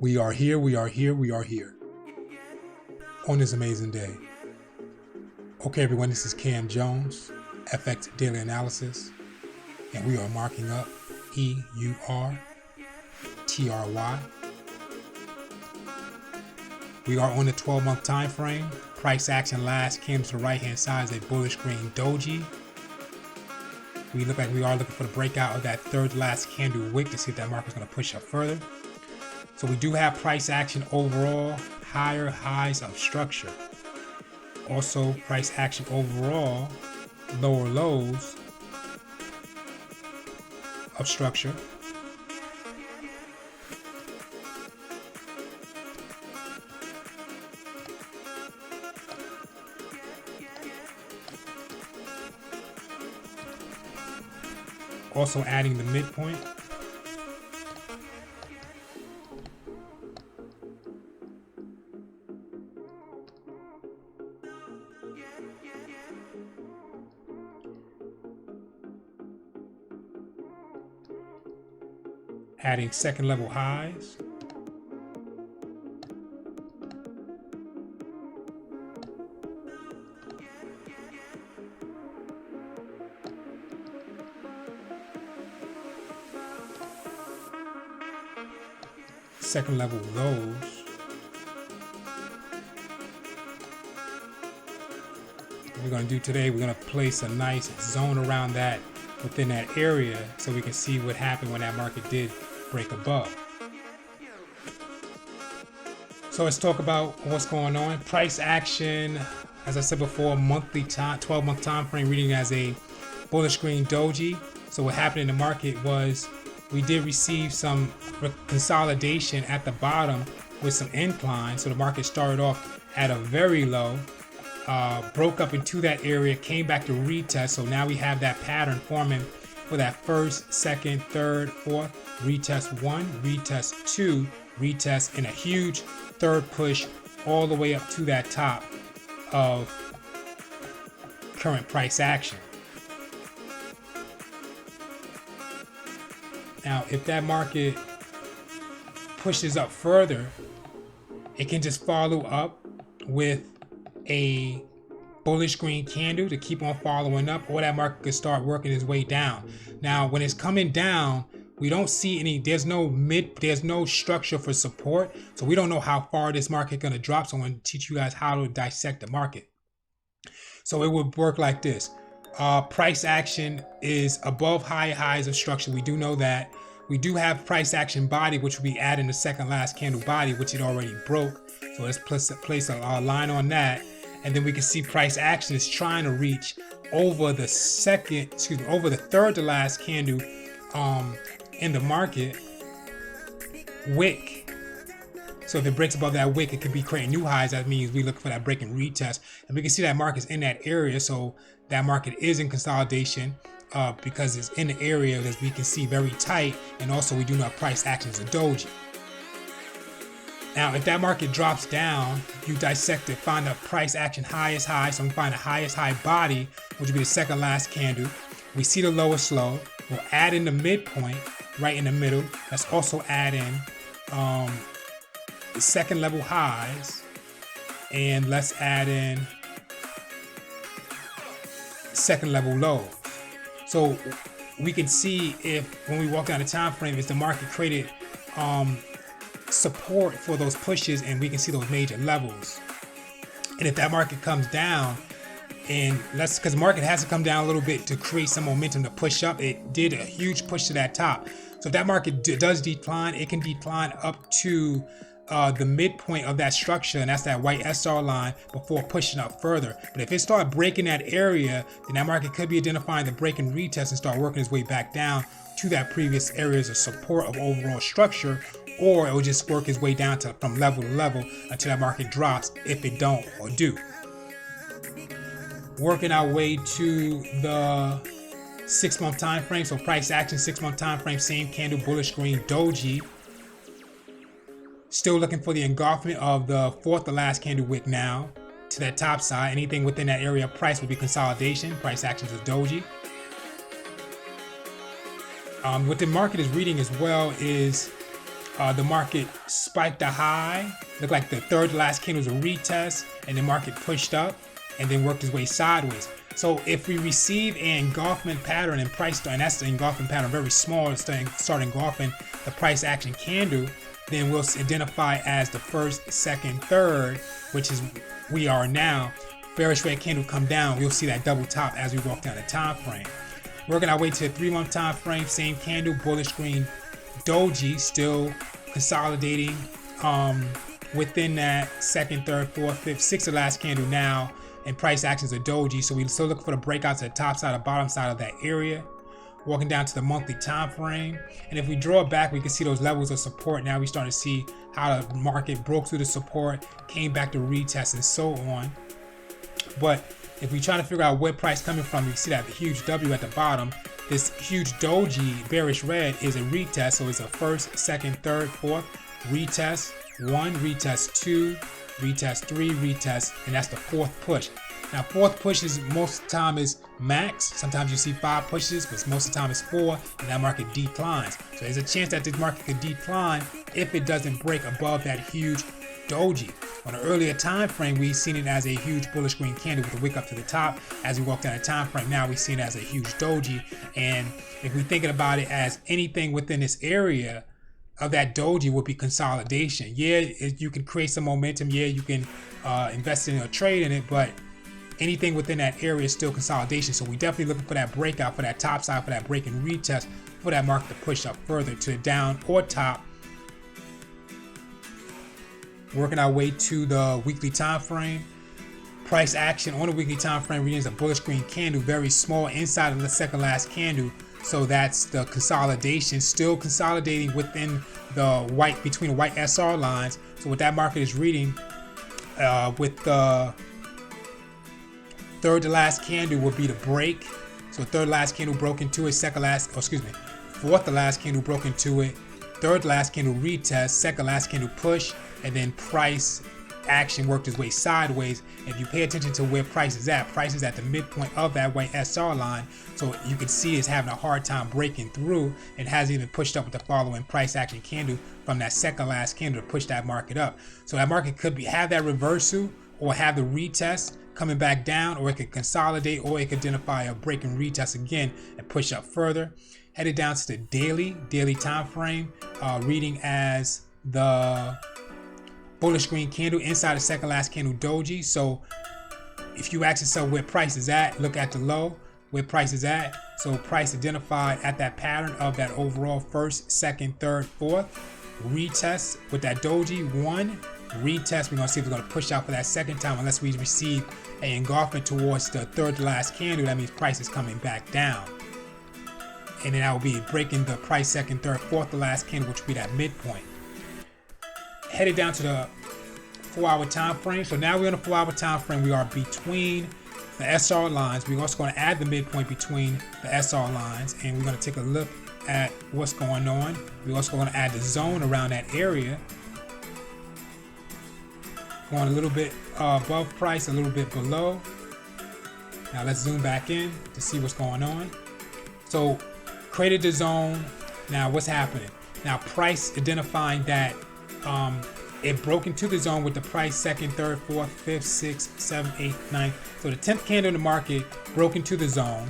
We are here, we are here, we are here on this amazing day. Okay, everyone, this is Cam Jones, FX Daily Analysis, and we are marking up EUR, TRY. We are on the 12-month time frame. Price action last candle to the right-hand side is a bullish green doji. We look like we are looking for the breakout of that third last candle wick to see if that market is going to push up further. So we do have price action overall, higher highs of structure. Also price action overall, lower lows of structure. Also adding the midpoint. Adding second level highs. Second level lows. What we're going to do today, we're going to place a nice zone around that, within that area, so we can see what happened when that market did break above. So let's talk about what's going on. Price action, as I said before, monthly time, 12-month time frame, reading as a bullish green doji. So what happened in the market was we did receive some consolidation at the bottom with some incline. So the market started off at a very low, broke up into that area, came back to retest. So now we have that pattern forming for that first, second, third, fourth, retest one, retest two, retest, and a huge third push all the way up to that top of current price action. Now, if that market pushes up further, it can just follow up with a bullish green candle to keep on following up, or that market could start working its way down. Now, when it's coming down, we don't see any, there's no structure for support. So we don't know how far this market is going to drop. So I'm going to teach you guys how to dissect the market. So it would work like this. Price action is above high highs of structure. We do know that. We do have price action body, which will be adding the second last candle body, which it already broke. So let's place a line on that. And then we can see price action is trying to reach over the over the third to last candle in the market wick. So if it breaks above that wick, it could be creating new highs. That means we look for that break and retest. And we can see that market's in that area. So that market is in consolidation because it's in the area that we can see very tight. And also we do know price action is a doji. Now, if that market drops down, you dissect it, find the price action highest high. So we find the highest high body, which would be the second last candle. We see the lowest low. We'll add in the midpoint right in the middle. Let's also add in the second level highs. And let's add in second level lows. So we can see if, when we walk down the time frame, is the market created support for those pushes, and we can see those major levels. And if that market comes down, and because the market has to come down a little bit to create some momentum to push up, it did a huge push to that top. So if that market does decline, it can decline up to the midpoint of that structure, and that's that white SR line, before pushing up further. But if it starts breaking that area, then that market could be identifying the break and retest and start working its way back down to that previous areas of support of overall structure, or it will just work its way down to from level to level until that market drops, if it don't or do. Working our way to the 6-month time frame. So price action 6-month time frame, same candle, bullish green doji. Still looking for the engulfment of the fourth to last candle wick now to that top side. Anything within that area of price would be consolidation. Price action is doji. What the market is reading as well is the market spiked a high, looked like the third to last candle was a retest, and the market pushed up and then worked its way sideways. So if we receive an engulfment pattern and price, and that's the engulfing pattern, very small, start engulfing the price action candle, then we'll identify as the first, second, third, which is we are now. Bearish red candle come down, we'll see that double top as we walk down the time frame. Working our way to the 3-month time frame, same candle, bullish green doji, still consolidating within that second, third, fourth, fifth, sixth to last candle now, and price actions are doji. So we still look for the breakout to the top side or bottom side of that area. Walking down to the monthly time frame, and if we draw it back, we can see those levels of support. Now we start to see how the market broke through the support, came back to retest, and so on. But if we try to figure out where price coming from, you see that huge W at the bottom. This huge doji bearish red is a retest, so it's a first, second, third, fourth retest, 1, retest 2, retest 3, retest, and that's the fourth push. Now, fourth push is most of the time is max. Sometimes you see 5 pushes, but most of the time it's 4, and that market declines. So there's a chance that this market could decline if it doesn't break above that huge doji. On an earlier time frame, we've seen it as a huge bullish green candle with a wick up to the top. As we walk down the time frame, now we've seen it as a huge doji. And if we're thinking about it as anything within this area of that doji would be consolidation. Yeah, you can create some momentum. Yeah, you can invest in or trade in it, but anything within that area is still consolidation. So we definitely looking for that breakout, for that top side, for that break and retest, for that market to push up further to the down or top. Working our way to the weekly time frame. Price action on the weekly time frame remains a bullish green candle, very small inside of the second last candle. So that's the consolidation, still consolidating within the white, between the white SR lines. So what that market is reading with the third to last candle will be the break. So third last candle broke into it, fourth to last candle broke into it, third to last candle retest, second last candle push, and then price action worked its way sideways. If you pay attention to where price is at the midpoint of that white SR line. So you can see it's having a hard time breaking through. It hasn't even pushed up with the following price action candle from that second last candle to push that market up. So that market could have that reversal or have the retest coming back down, or it could consolidate, or it could identify a break and retest again and push up further. Headed down to the daily time frame, reading as the bullish green candle inside the second last candle doji. So if you ask yourself where price is at, look at the low, where price is at. So price identified at that pattern of that overall first, second, third, fourth retest with that doji. 1 retest, we're gonna see if we're gonna push out for that second time unless we receive an engulfment towards the third to last candle. That means price is coming back down, and then that will be breaking the price second, third, fourth to last candle, which will be that midpoint. Headed down to the 4-hour time frame. So now we're on a 4-hour time frame. We are between the SR lines. We're also going to add the midpoint between the SR lines, and we're going to take a look at what's going on. We're also going to add the zone around that area. Going a little bit above price, a little bit below. Now let's zoom back in to see what's going on. So created the zone. Now what's happening? Now price identifying that it broke into the zone with the price second, third, fourth, fifth, sixth, seventh, eighth, ninth. So the 10th candle in the market broke into the zone.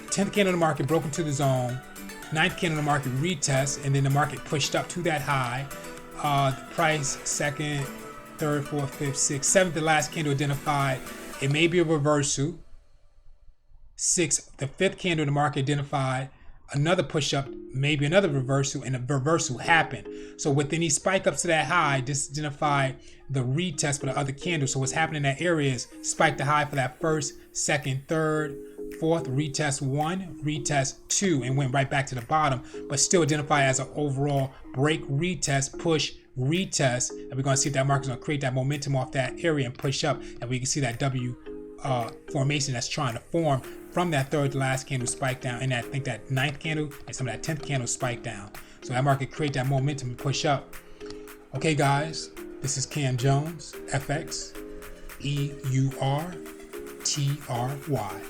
10th candle in the market broke into the zone. 9th candle in the market retest, and then the market pushed up to that high. The price second, third, fourth, fifth, sixth, seventh, the last candle identified. It may be a reversal. 6th, the 5th candle in the market identified another push up, maybe another reversal, and a reversal happened. So with any spike up to that high, this identified the retest for the other candle. So what's happening in that area is spike the high for that first, second, third, fourth, retest 1, retest 2, and went right back to the bottom, but still identified as an overall break, retest, push, retest. And we're going to see if that market's going to create that momentum off that area and push up, and we can see that W formation that's trying to form from that third to last candle spike down, and I think that 9th candle and some of that 10th candle spike down. So that market create that momentum and push up. Okay guys, this is Cam Jones, FX, EUR, TRY.